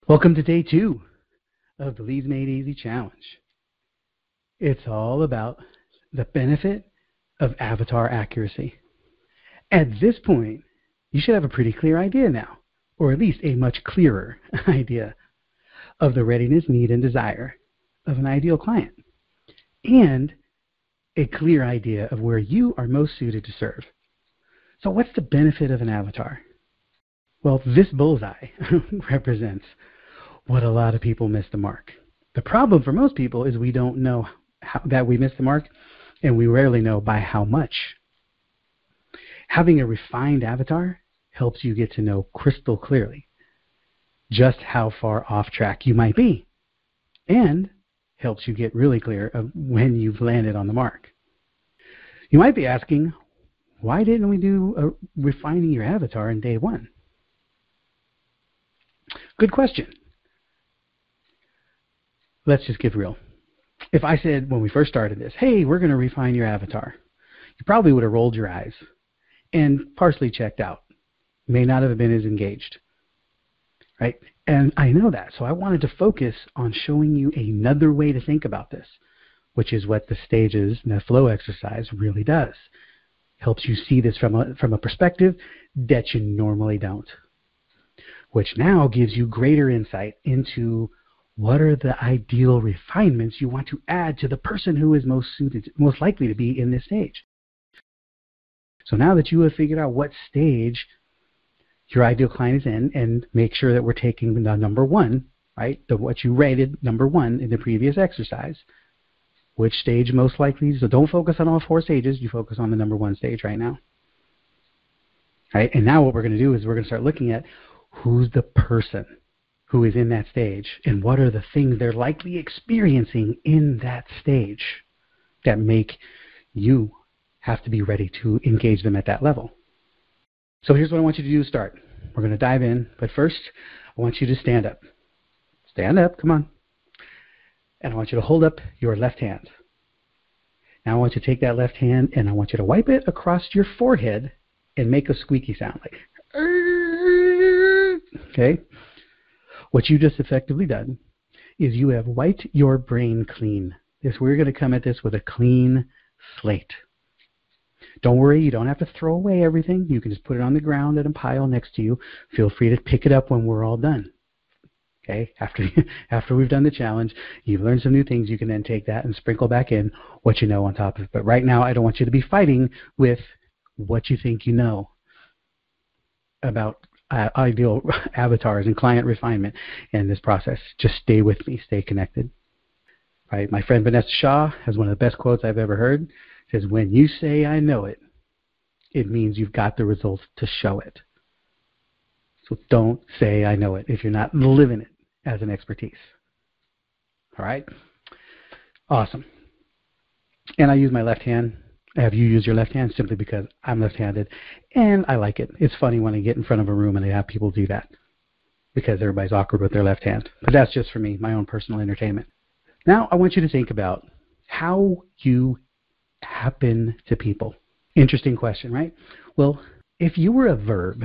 Welcome to day 2 of the Leads Made Easy Challenge. It's all about the benefit of avatar accuracy. At this point, you should have a pretty clear idea now, or at least a much clearer idea of the readiness, need, and desire of an ideal client, and a clear idea of where you are most suited to serve. So what's the benefit of an avatar? Well, this bullseye represents what a lot of people miss the mark. The problem for most people is we don't know that we miss the mark, and we rarely know by how much. Having a refined avatar helps you get to know crystal clearly just how far off track you might be, and helps you get really clear of when you've landed on the mark. You might be asking, why didn't we do refining your avatar in day 1? Good question. Let's just get real. If I said when we first started this, hey, we're going to refine your avatar, you probably would have rolled your eyes and partially checked out. May not have been as engaged, right? And I know that, so I wanted to focus on showing you another way to think about this, which is what the stages and the flow exercise really does. Helps you see this from a perspective that you normally don't, which now gives you greater insight into what are the ideal refinements you want to add to the person who is most likely to be in this stage. So now that you have figured out what stage your ideal client is in, and make sure that we're taking the number 1, right? What you rated number 1 in the previous exercise, which stage most likely, so don't focus on all 4 stages, you focus on the number 1 stage right now. Right? And now what we're going to do is we're going to start looking at who's the person who is in that stage, and what are the things they're likely experiencing in that stage that make you have to be ready to engage them at that level. So here's what I want you to do to start. We're going to dive in, but first I want you to stand up. Stand up, come on. And I want you to hold up your left hand. Now I want you to take that left hand and I want you to wipe it across your forehead and make a squeaky sound like, okay? What you just effectively done is you have wiped your brain clean. We're going to come at this with a clean slate. Don't worry, you don't have to throw away everything. You can just put it on the ground in a pile next to you. Feel free to pick it up when we're all done. Okay? After we've done the challenge, you've learned some new things. You can then take that and sprinkle back in what you know on top of it. But right now, I don't want you to be fighting with what you think you know about ideal avatars and client refinement in this process. Just stay with me. Stay connected. Right? My friend Vanessa Shaw has one of the best quotes I've ever heard. It says, when you say I know it, it means you've got the results to show it. So don't say I know it if you're not living it as an expertise. All right? Awesome. And I use my left hand. I have you use your left hand simply because I'm left-handed, and I like it. It's funny when I get in front of a room and I have people do that because everybody's awkward with their left hand. But that's just for me, my own personal entertainment. Now I want you to think about how you happen to people. Interesting question, right? Well, if you were a verb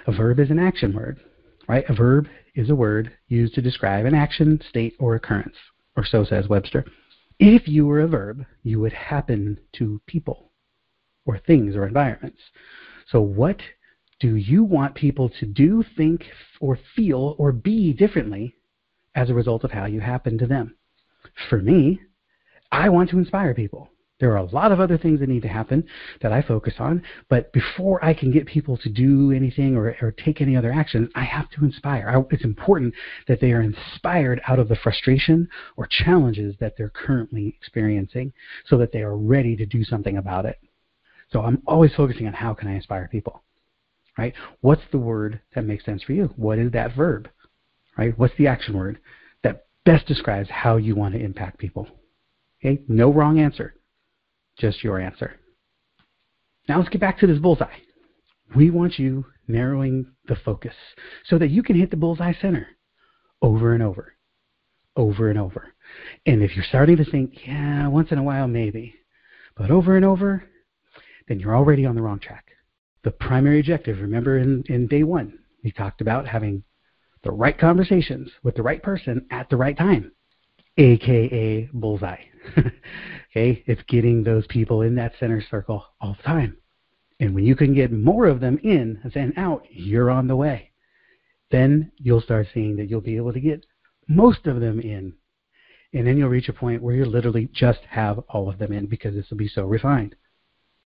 is an action word, right? A verb is a word used to describe an action, state, or occurrence, or so says Webster. If you were a verb, you would happen to people or things or environments. So what do you want people to do, think, or feel, or be differently as a result of how you happen to them? For me, I want to inspire people. There are a lot of other things that need to happen that I focus on, but before I can get people to do anything or take any other action, I have to inspire. It's important that they are inspired out of the frustration or challenges that they're currently experiencing so that they are ready to do something about it. So I'm always focusing on how can I inspire people, right? What's the word that makes sense for you? What is that verb, right? What's the action word that best describes how you want to impact people? Okay, no wrong answer. Just your answer. Now let's get back to this bullseye. We want you narrowing the focus so that you can hit the bullseye center over and over, over and over. And if you're starting to think, yeah, once in a while maybe, but over and over, then you're already on the wrong track. The primary objective, remember in day 1, we talked about having the right conversations with the right person at the right time, aka bullseye. Okay, it's getting those people in that center circle all the time. And when you can get more of them in than out, you're on the way. Then you'll start seeing that you'll be able to get most of them in. And then you'll reach a point where you literally just have all of them in, because this will be so refined.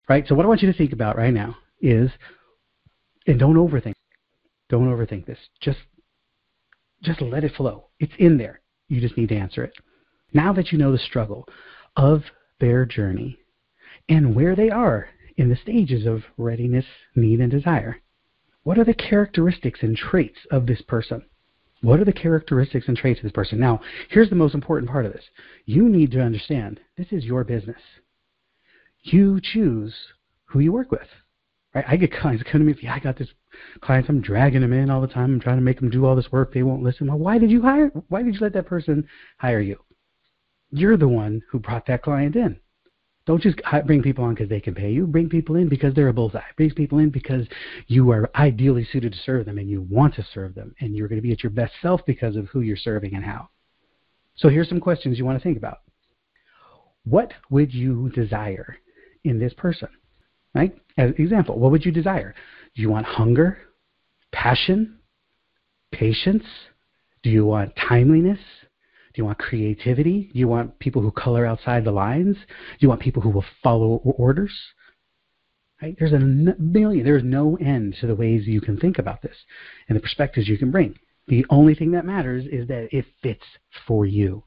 Right? So what I want you to think about right now is, and don't overthink. Don't overthink this. Just let it flow. It's in there. You just need to answer it. Now that you know the struggle of their journey and where they are in the stages of readiness, need, and desire, what are the characteristics and traits of this person? What are the characteristics and traits of this person? Now, here's the most important part of this. You need to understand this is your business. You choose who you work with. Right? I get clients come to me, I got this clients, I'm dragging them in all the time. I'm trying to make them do all this work. They won't listen. Well, why did you let that person hire you? You're the one who brought that client in. Don't just bring people on because they can pay you. Bring people in because they're a bullseye. Bring people in because you are ideally suited to serve them and you want to serve them. And you're going to be at your best self because of who you're serving and how. So here's some questions you want to think about. What would you desire in this person? Right? As an example, what would you desire? Do you want hunger, passion, patience? Do you want timeliness? Do you want creativity? Do you want people who color outside the lines? Do you want people who will follow orders? Right? There's there's no end to the ways you can think about this and the perspectives you can bring. The only thing that matters is that it fits for you.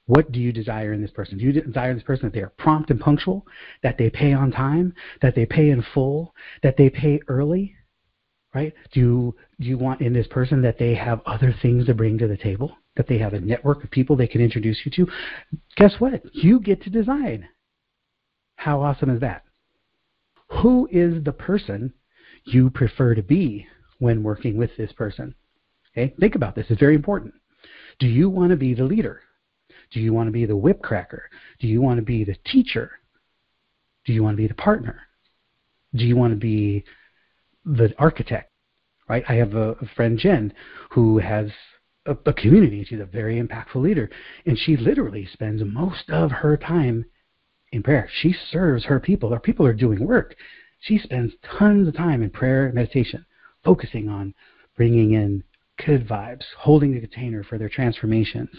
What do you desire in this person? Do you desire in this person that they are prompt and punctual, that they pay on time, that they pay in full, that they pay early? Right? Do you want in this person that they have other things to bring to the table, that they have a network of people they can introduce you to? Guess what? You get to decide. How awesome is that? Who is the person you prefer to be when working with this person? Okay? Think about this. It's very important. Do you want to be the leader? Do you want to be the whip cracker? Do you want to be the teacher? Do you want to be the partner? Do you want to be the architect? Right? I have a friend, Jen, who has a community. She's a very impactful leader, and she literally spends most of her time in prayer. She serves her people. Her people are doing work. She spends tons of time in prayer and meditation, focusing on bringing in good vibes, holding the container for their transformations.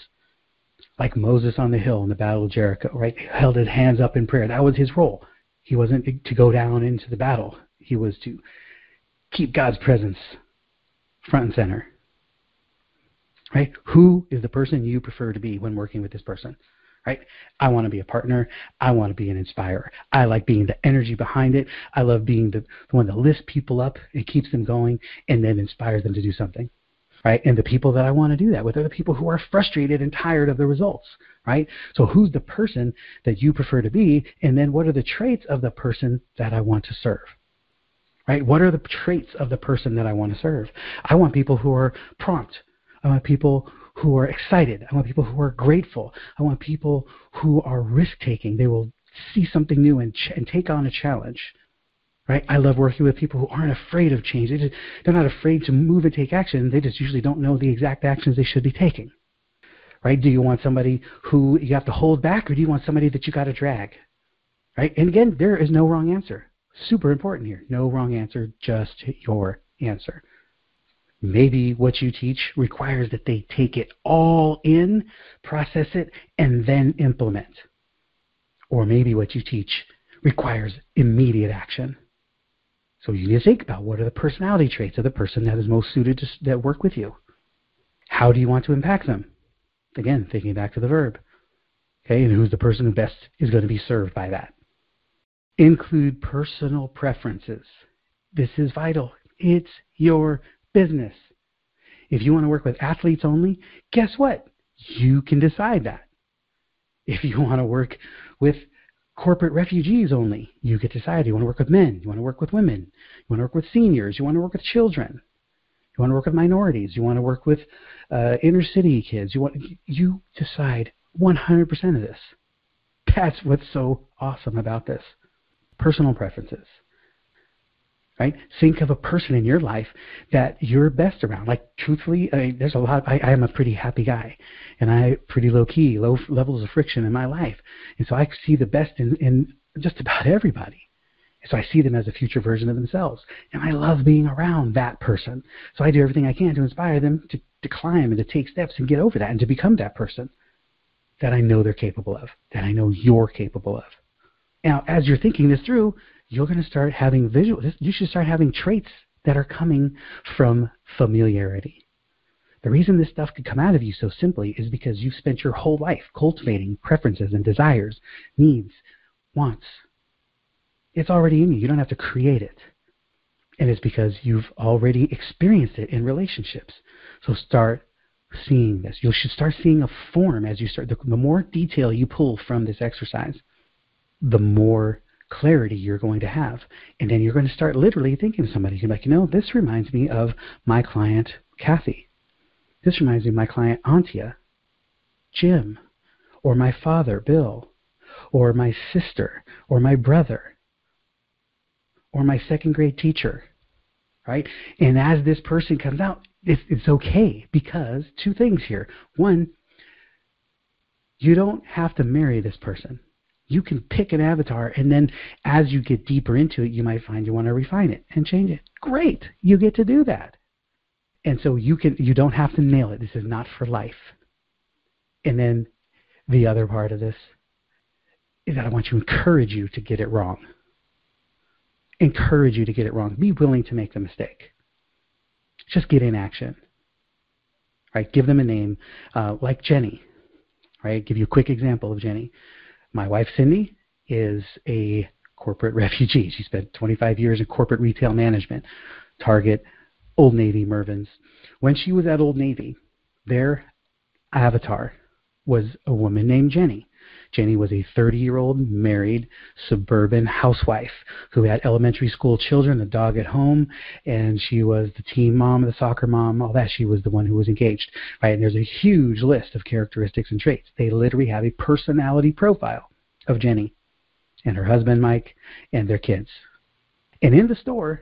Like Moses on the hill in the Battle of Jericho, right? He held his hands up in prayer. That was his role. He wasn't to go down into the battle. He was to keep God's presence front and center. Right? Who is the person you prefer to be when working with this person? Right? I want to be a partner. I want to be an inspirer. I like being the energy behind it. I love being the one that lifts people up and keeps them going and then inspires them to do something. Right? And the people that I want to do that with are the people who are frustrated and tired of the results. Right? So who's the person that you prefer to be? And then what are the traits of the person that I want to serve? Right? What are the traits of the person that I want to serve? I want people who are prompt. I want people who are excited. I want people who are grateful. I want people who are risk-taking. They will see something new and take on a challenge. Right? I love working with people who aren't afraid of change. They're not afraid to move and take action. They just usually don't know the exact actions they should be taking. Right? Do you want somebody who you have to hold back, or do you want somebody that you got to drag? Right? And again, there is no wrong answer. Super important here. No wrong answer, just your answer. Maybe what you teach requires that they take it all in, process it, and then implement. Or maybe what you teach requires immediate action. So you need to think about what are the personality traits of the person that is most suited to that work with you. How do you want to impact them? Again, thinking back to the verb. Okay, and who's the person who best is going to be served by that? Include personal preferences. This is vital. It's your business. If you want to work with athletes only, guess what? You can decide that. If you want to work with corporate refugees only, you get to decide. You want to work with men, you want to work with women, you want to work with seniors, you want to work with children, you want to work with minorities, you want to work with inner city kids. You decide 100% of this. That's what's so awesome about this. Personal preferences. right? Think of a person in your life that you're best around. Like, truthfully, there's a lot. I am a pretty happy guy, and I pretty low key, low levels of friction in my life, and so I see the best in just about everybody. So I see them as a future version of themselves, and I love being around that person. So I do everything I can to inspire them to climb and to take steps and get over that and to become that person that I know they're capable of, that I know you're capable of. Now, as you're thinking this through, you're going to start having you should start having traits that are coming from familiarity. The reason this stuff could come out of you so simply is because you've spent your whole life cultivating preferences and desires, needs, wants. It's already in you. You don't have to create it. And it's because you've already experienced it in relationships. So start seeing this. You should start seeing a form as you start. The more detail you pull from this exercise, the more clarity you're going to have. And then you're going to start literally thinking of somebody. You're like, this reminds me of my client, Kathy. This reminds me of my client, Antia, Jim, or my father, Bill, or my sister, or my brother, or my second grade teacher, right? And as this person comes out, it's okay, because two things here. One, you don't have to marry this person. You can pick an avatar, and then as you get deeper into it, you might find you want to refine it and change it. Great, you get to do that. And so you don't have to nail it. This is not for life. And then the other part of this is that I want to encourage you to get it wrong. Encourage you to get it wrong. Be willing to make the mistake. Just get in action. Right? Give them a name, like Jenny. Right? Give you a quick example of Jenny. My wife, Cindy, is a corporate refugee. She spent 25 years in corporate retail management, Target, Old Navy, Mervyn's. When she was at Old Navy, their avatar was a woman named Jenny. Jenny was a 30-year-old married suburban housewife who had elementary school children, a dog at home, and she was the team mom, the soccer mom, all that. She was the one who was engaged, right? And there's a huge list of characteristics and traits. They literally have a personality profile of Jenny and her husband, Mike, and their kids. And in the store,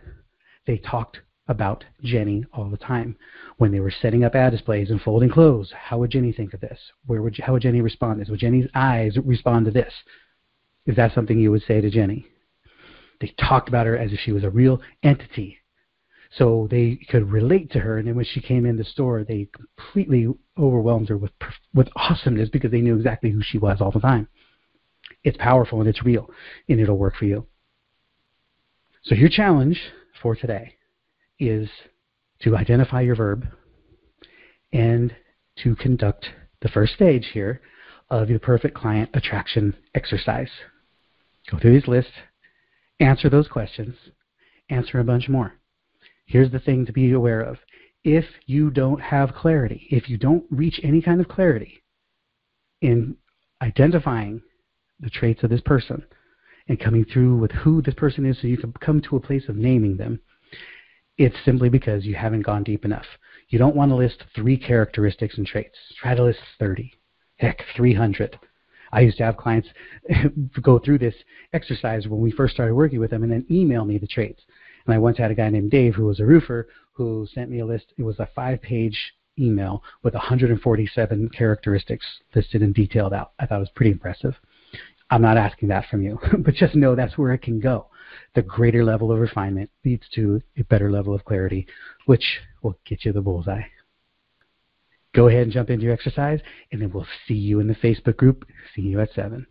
they talked about Jenny all the time. When they were setting up ad displays and folding clothes, how would Jenny think of this? How would Jenny respond to this? Would Jenny's eyes respond to this? Is that something you would say to Jenny? They talked about her as if she was a real entity, so they could relate to her. And then when she came in the store, they completely overwhelmed her with awesomeness because they knew exactly who she was all the time. It's powerful and it's real, and it'll work for you. So your challenge for today is to identify your verb and to conduct the first stage here of the perfect client attraction exercise. Go through these lists, answer those questions, answer a bunch more. Here's the thing to be aware of. If you don't have clarity, if you don't reach any kind of clarity in identifying the traits of this person and coming through with who this person is so you can come to a place of naming them, it's simply because you haven't gone deep enough. You don't want to list 3 characteristics and traits. Try to list 30. Heck, 300. I used to have clients go through this exercise when we first started working with them and then email me the traits. And I once had a guy named Dave who was a roofer who sent me a list. It was a 5-page email with 147 characteristics listed and detailed out. I thought it was pretty impressive. I'm not asking that from you, but just know that's where it can go. The greater level of refinement leads to a better level of clarity, which will get you the bullseye. Go ahead and jump into your exercise, and then we'll see you in the Facebook group. See you at 7.